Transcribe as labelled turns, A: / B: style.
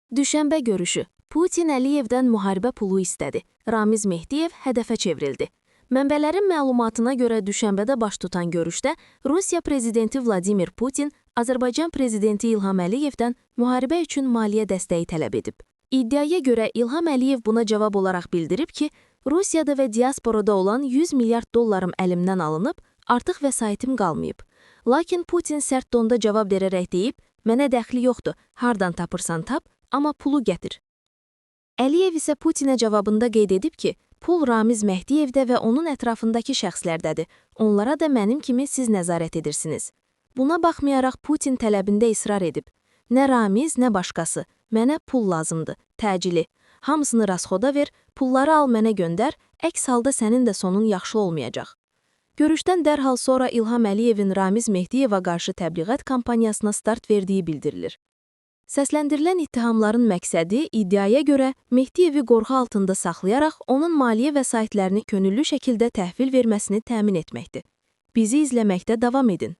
A: Düşənbə görüşü. Putin Əliyevdən müharibə pulu istədi. Ramiz Mehdiyev hədəfə çevrildi. Mənbələrin məlumatına görə düşənbədə baş tutan görüşdə Rusiya prezidenti Vladimir Putin Azərbaycan prezidenti İlham Əliyevdən müharibə üçün maliyyə dəstəyi tələb edib. İddiaya görə İlham Əliyev buna cavab olaraq bildirib ki, Rusiyada və diasporada olan 100 milyard dollarım əlimdən alınıb, artıq vəsaitim qalmayıb. Lakin Putin sərt tonda cavab verərək deyib, mənə dəxli yoxdur, hardan tapırsan tap, amma pulu gətir. Əliyev isə Putinə cavabında qeyd edib ki, pul Ramiz Mehdiyevdə və onun ətrafındakı şəxslərdədir, onlara da mənim kimi siz nəzarət edirsiniz. Buna baxmayaraq Putin tələbində israr edib. Nə Ramiz, nə başqası, mənə pul lazımdır, təcili. Hamısını rasxoda ver, pulları al mənə göndər, əks halda sənin də sonun yaxşı olmayacaq. Görüşdən dərhal sonra İlham Əliyevin Ramiz Mehdiyeva qarşı təbliğat kampaniyasına start verdiyi bildirilir. Səsləndirilən ittihamların məqsədi iddiaya görə Mehdiyevi qorxu altında saxlayaraq onun maliyyə vəsaitlərini könüllü şəkildə təhvil verməsini təmin etməkdir. Bizi izləməkdə davam edin.